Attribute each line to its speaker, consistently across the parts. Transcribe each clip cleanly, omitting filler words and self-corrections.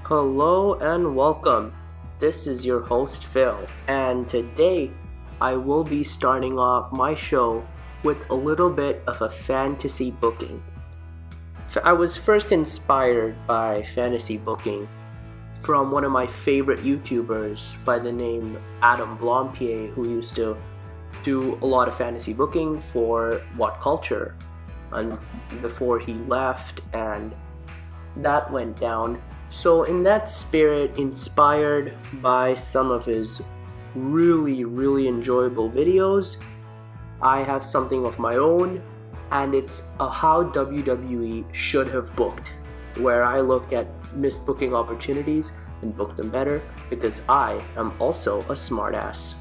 Speaker 1: Hello and welcome. This is your host Phil, and today I will be starting off my show with a little bit of a fantasy booking. I was first inspired by fantasy booking from one of my favorite YouTubers by the name Adam Blompier, who used to do a lot of fantasy booking for What Culture and before he left, and that went down. So in that spirit, inspired by some of his really enjoyable videos, I have something of my own, and it's a how WWE should have booked, where I look at missed booking opportunities and book them better because I am also a smartass.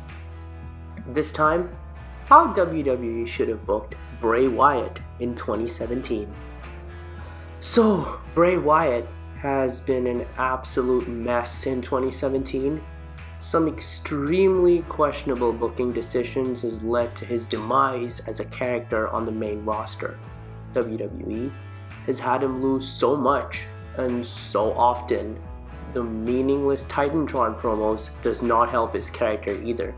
Speaker 1: This time, how WWE should have booked Bray Wyatt in 2017. So, Bray Wyatt has been an absolute mess in 2017. Some extremely questionable booking decisions has led to his demise as a character on the main roster. WWE has had him lose so much and so often. The meaningless Titantron promos does not help his character either.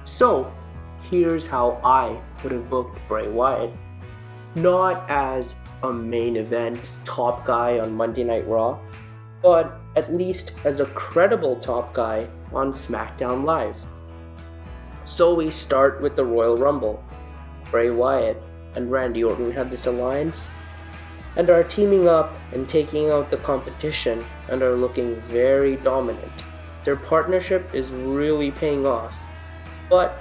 Speaker 1: So, here's how I would have booked Bray Wyatt. Not as a main event top guy on Monday Night Raw, but at least as a credible top guy on SmackDown Live. So we start with the Royal Rumble. Bray Wyatt and Randy Orton have this alliance and are teaming up and taking out the competition and are looking very dominant. Their partnership is really paying off. But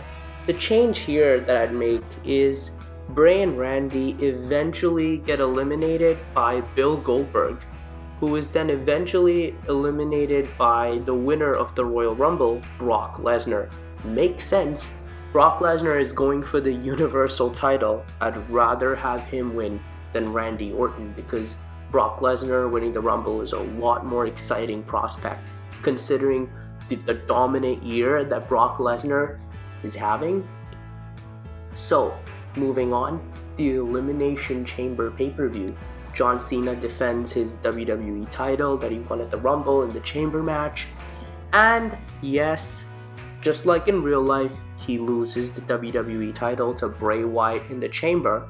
Speaker 1: the change here that I'd make is Bray and Randy eventually get eliminated by Bill Goldberg, who is then eventually eliminated by the winner of the Royal Rumble, Brock Lesnar. Makes sense. Brock Lesnar is going for the Universal title. I'd rather have him win than Randy Orton because Brock Lesnar winning the Rumble is a lot more exciting prospect, considering the dominant year that Brock Lesnar is having. So, moving on, the Elimination Chamber pay-per-view. John Cena defends his WWE title that he won at the Rumble in the Chamber match. And yes, just like in real life, he loses the WWE title to Bray Wyatt in the Chamber.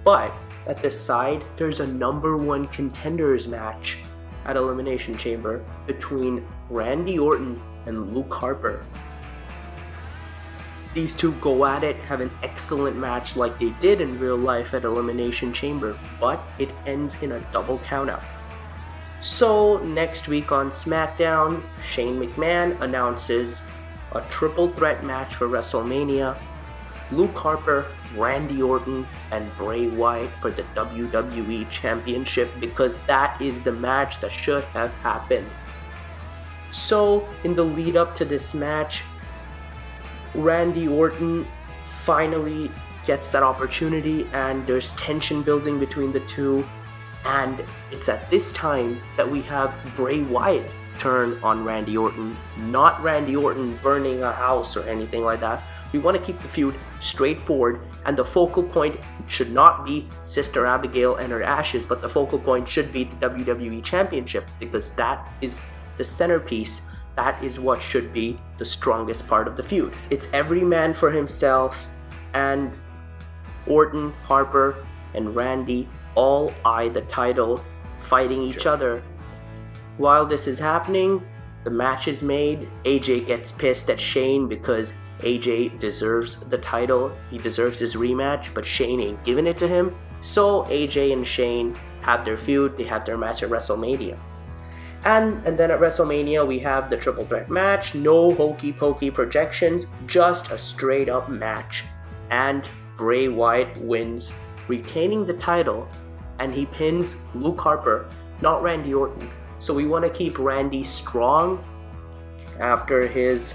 Speaker 1: But at the side, there's a number one contenders match at Elimination Chamber between Randy Orton and Luke Harper. These two go at it, have an excellent match like they did in real life at Elimination Chamber, but it ends in a double countout. So next week on SmackDown, Shane McMahon announces a triple threat match for WrestleMania. Luke Harper, Randy Orton, and Bray Wyatt for the WWE Championship, because that is the match that should have happened. So in the lead up to this match, Randy Orton finally gets that opportunity and there's tension building between the two, and it's at this time that we have Bray Wyatt turn on Randy Orton, not Randy Orton burning a house or anything like that. We want to keep the feud straightforward, and the focal point should not be Sister Abigail and her ashes, but the focal point should be the WWE Championship, because that is the centerpiece. That is what should be the strongest part of the feud. It's every man for himself, and Orton, Harper, and Randy all eye the title, fighting each other. While this is happening, the match is made. AJ gets pissed at Shane because AJ deserves the title. He deserves his rematch, but Shane ain't giving it to him. So AJ and Shane have their feud. They have their match at WrestleMania. And then at WrestleMania, we have the triple threat match. No hokey pokey projections, just a straight up match. And Bray Wyatt wins, retaining the title, and he pins Luke Harper, not Randy Orton. So we want to keep Randy strong after his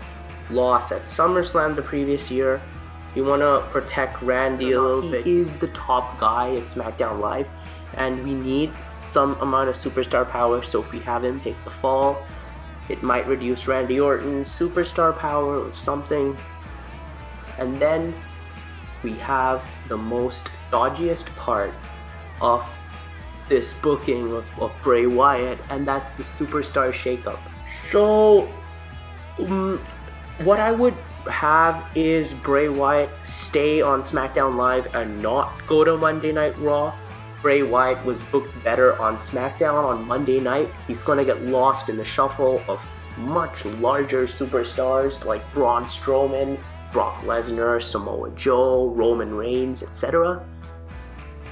Speaker 1: loss at SummerSlam the previous year. We want to protect Randy a little bit. He is the top guy at SmackDown Live, and we need some amount of superstar power, so if we have him take the fall, it might reduce Randy Orton's superstar power or something. And then we have the most dodgiest part of this booking of Bray Wyatt, and that's the Superstar Shakeup. So, what I would have is Bray Wyatt stay on SmackDown Live and not go to Monday Night Raw. Bray Wyatt was booked better on SmackDown on Monday night. He's going to get lost in the shuffle of much larger superstars like Braun Strowman, Brock Lesnar, Samoa Joe, Roman Reigns, etc.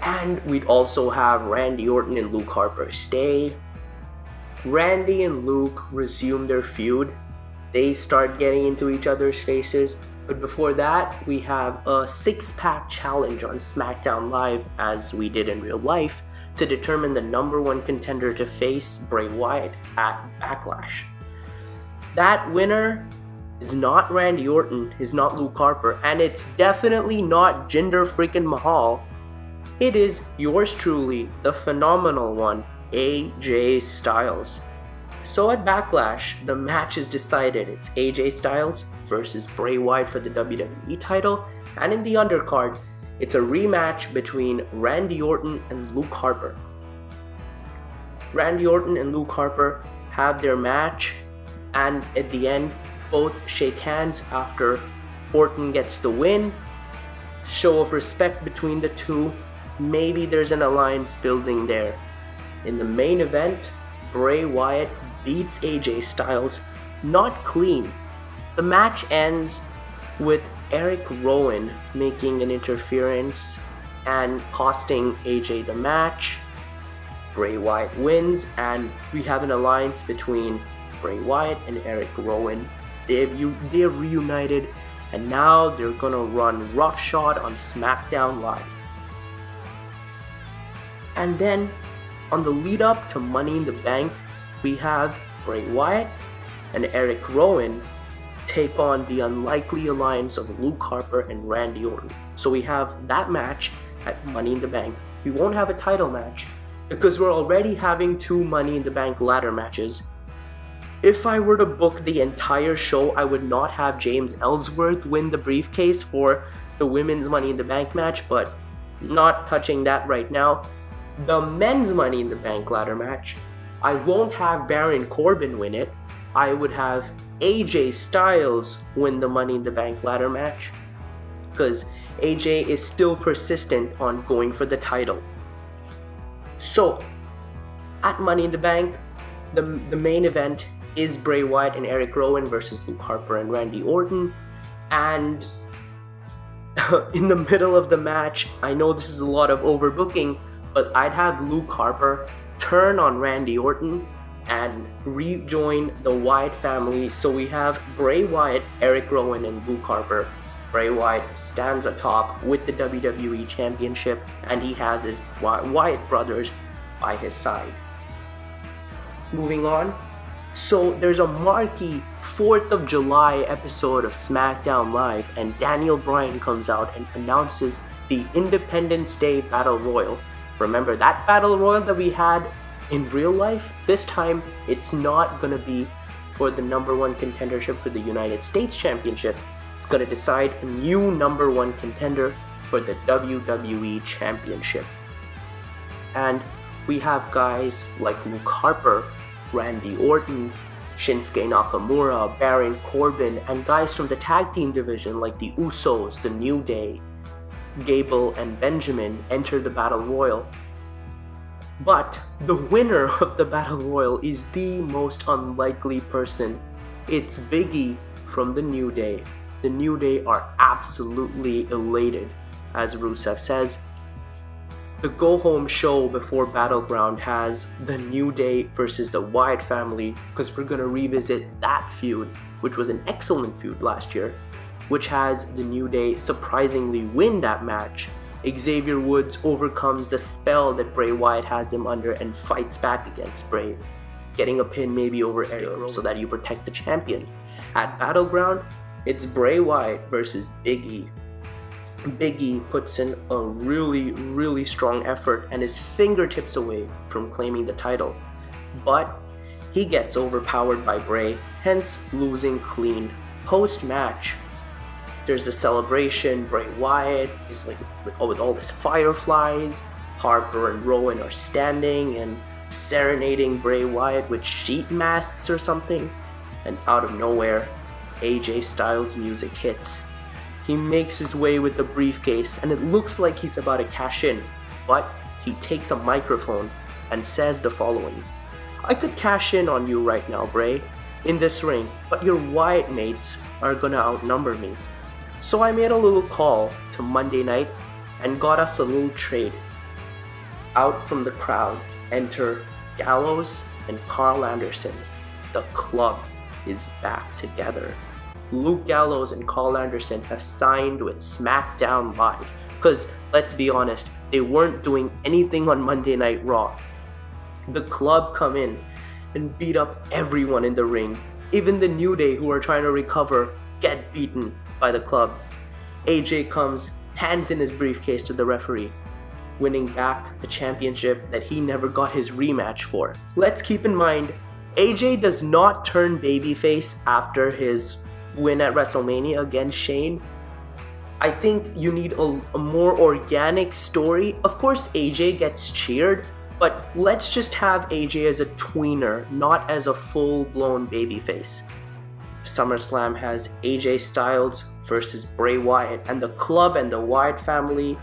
Speaker 1: And we'd also have Randy Orton and Luke Harper stay. Randy and Luke resume their feud. They start getting into each other's faces. But before that, we have a 6-pack challenge on SmackDown Live, as we did in real life, to determine the number 1 contender to face Bray Wyatt at Backlash. That winner is not Randy Orton, is not Luke Harper, and it's definitely not Jinder freaking Mahal. It is yours truly, the phenomenal one, AJ Styles. So at Backlash, the match is decided. It's AJ Styles versus Bray Wyatt for the WWE title, and in the undercard, it's a rematch between Randy Orton and Luke Harper. Randy Orton and Luke Harper have their match, and at the end, both shake hands after Orton gets the win. Show of respect between the two. Maybe there's an alliance building there. In the main event, Bray Wyatt beats AJ Styles, not clean. The match ends with Eric Rowan making an interference and costing AJ the match. Bray Wyatt wins, and we have an alliance between Bray Wyatt and Eric Rowan. They're reunited, and now they're gonna run roughshod on SmackDown Live. And then, on the lead up to Money in the Bank, we have Bray Wyatt and Eric Rowan take on the unlikely alliance of Luke Harper and Randy Orton. So we have that match at Money in the Bank. We won't have a title match because we're already having 2 Money in the Bank ladder matches. If I were to book the entire show, I would not have James Ellsworth win the briefcase for the women's Money in the Bank match, but not touching that right now. The men's Money in the Bank ladder match, I won't have Baron Corbin win it. I would have AJ Styles win the Money in the Bank ladder match, because AJ is still persistent on going for the title. So, at Money in the Bank, the main event is Bray Wyatt and Eric Rowan versus Luke Harper and Randy Orton. And in the middle of the match, I know this is a lot of overbooking, but I'd have Luke Harper turn on Randy Orton and rejoin the Wyatt family. So we have Bray Wyatt, Eric Rowan, and Luke Harper. Bray Wyatt stands atop with the WWE Championship, and he has his Wyatt brothers by his side. Moving on, so there's a marquee 4th of July episode of SmackDown Live, and Daniel Bryan comes out and announces the Independence Day Battle Royal. Remember that Battle Royal that we had in real life? This time, it's not gonna be for the number 1 contendership for the United States Championship. It's gonna decide a new number 1 contender for the WWE Championship. And we have guys like Luke Harper, Randy Orton, Shinsuke Nakamura, Baron Corbin, and guys from the tag team division like the Usos, the New Day, Gable, and Benjamin enter the Battle Royal. But the winner of the Battle Royal is the most unlikely person. It's Big E from the New Day. The New Day are absolutely elated, as Rusev says. The go-home show before Battleground has the New Day versus the Wyatt family, because we're going to revisit that feud, which was an excellent feud last year, which has the New Day surprisingly win that match. Xavier Woods overcomes the spell that Bray Wyatt has him under and fights back against Bray, getting a pin maybe over Eric Rowan so that you protect the champion. At Battleground, it's Bray Wyatt versus Big E. Big E puts in a really strong effort and is fingertips away from claiming the title, but he gets overpowered by Bray, hence losing clean. Post-match, there's a celebration. Bray Wyatt is like with all these fireflies, Harper and Rowan are standing and serenading Bray Wyatt with sheet masks or something, and out of nowhere, AJ Styles' music hits. He makes his way with the briefcase and it looks like he's about to cash in, but he takes a microphone and says the following: "I could cash in on you right now, Bray, in this ring, but your Wyatt mates are gonna outnumber me." So I made a little call to Monday Night and got us a little trade. Out from the crowd enter Gallows and Carl Anderson. The club is back together. Luke Gallows and Carl Anderson have signed with SmackDown Live because, let's be honest, they weren't doing anything on Monday Night Raw. The club come in and beat up everyone in the ring. Even the New Day, who are trying to recover, get beaten by the club. AJ comes, hands in his briefcase to the referee, winning back the championship that he never got his rematch for. Let's keep in mind, AJ does not turn babyface after his win at WrestleMania against Shane. I think you need a more organic story. Of course, AJ gets cheered, but let's just have AJ as a tweener, not as a full-blown babyface. SummerSlam has AJ Styles versus Bray Wyatt, and the club and the Wyatt family,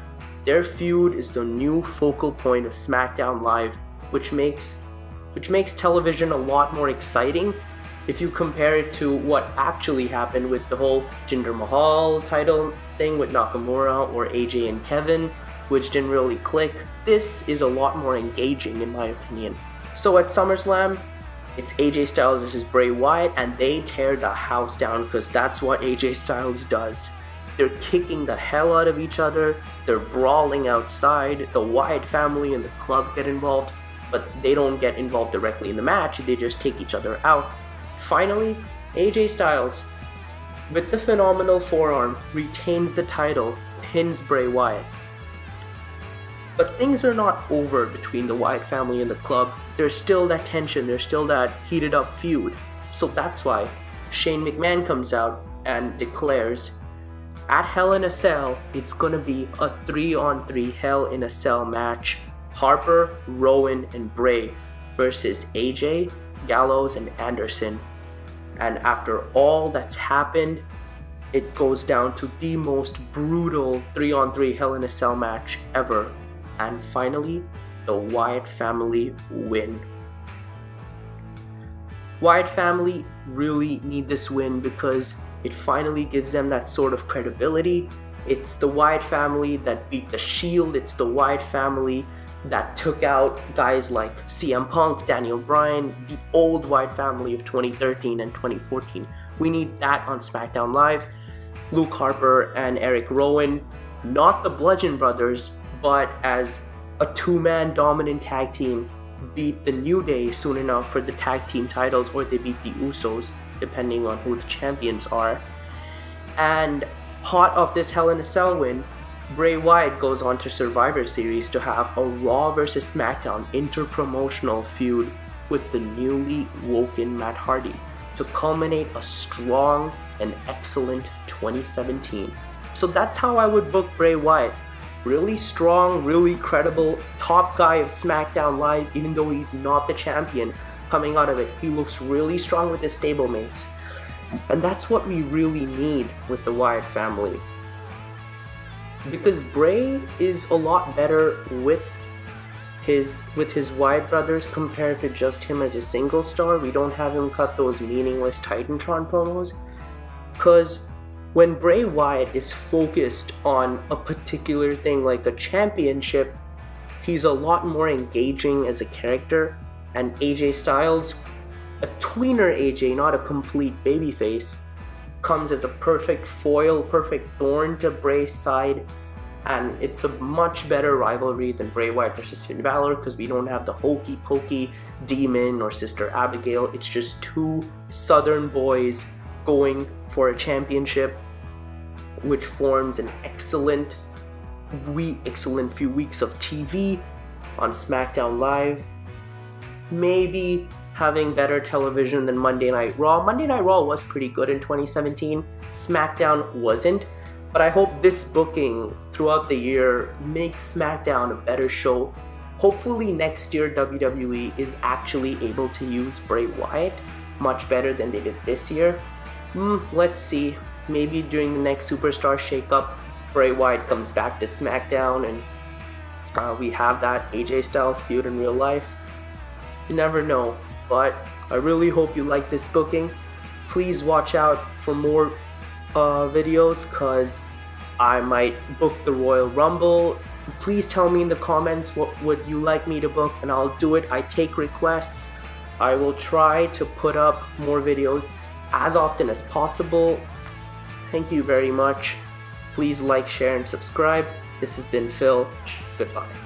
Speaker 1: their feud is the new focal point of SmackDown Live, which makes television a lot more exciting if you compare it to what actually happened with the whole Jinder Mahal title thing with Nakamura or AJ and Kevin, which didn't really click. This is a lot more engaging in my opinion. So at SummerSlam, it's AJ Styles versus Bray Wyatt, and they tear the house down because that's what AJ Styles does. They're kicking the hell out of each other, they're brawling outside, the Wyatt family and the club get involved, but they don't get involved directly in the match, they just take each other out. Finally, AJ Styles, with the phenomenal forearm, retains the title, pins Bray Wyatt. But things are not over between the Wyatt family and the club. There's still that tension, there's still that heated up feud. So that's why Shane McMahon comes out and declares, at Hell in a Cell, it's gonna be a 3-on-3 Hell in a Cell match. Harper, Rowan, and Bray versus AJ, Gallows, and Anderson. And after all that's happened, it goes down to the most brutal 3-on-3 Hell in a Cell match ever. And finally, the Wyatt family win. Wyatt family really need this win because it finally gives them that sort of credibility. It's the Wyatt family that beat the Shield. It's the Wyatt family that took out guys like CM Punk, Daniel Bryan, the old Wyatt family of 2013 and 2014. We need that on SmackDown Live. Luke Harper and Eric Rowan, not the Bludgeon Brothers, but as a two-man dominant tag team, beat the New Day soon enough for the tag team titles, or they beat the Usos, depending on who the champions are. And hot off this Hell in a Cell win, Bray Wyatt goes on to Survivor Series to have a Raw vs SmackDown interpromotional feud with the newly woken Matt Hardy to culminate a strong and excellent 2017. So that's how I would book Bray Wyatt. Really strong, really credible, top guy of SmackDown Live, even though he's not the champion. Coming out of it, he looks really strong with his stablemates. And that's what we really need with the Wyatt family. Because Bray is a lot better with his Wyatt brothers compared to just him as a single star. We don't have him cut those meaningless Titantron promos. Because when Bray Wyatt is focused on a particular thing like a championship, he's a lot more engaging as a character. And AJ Styles, a tweener AJ, not a complete babyface, comes as a perfect foil, perfect thorn to Bray's side. And it's a much better rivalry than Bray Wyatt versus Finn Balor because we don't have the hokey pokey Demon or Sister Abigail. It's just two Southern boys going for a championship, which forms an excellent few weeks of TV on SmackDown Live. Maybe having better television than Monday Night Raw. Monday Night Raw was pretty good in 2017. SmackDown wasn't. But I hope this booking throughout the year makes SmackDown a better show. Hopefully next year WWE is actually able to use Bray Wyatt much better than they did this year. Let's see. Maybe during the next Superstar Shakeup, Bray Wyatt comes back to SmackDown and we have that AJ Styles feud in real life. You never know, but I really hope you like this booking. Please watch out for more videos, cause I might book the Royal Rumble. Please tell me in the comments what would you like me to book, and I'll do it. I take requests. I will try to put up more videos as often as possible. Thank you very much. Please like, share, and subscribe. This has been Phil. Goodbye.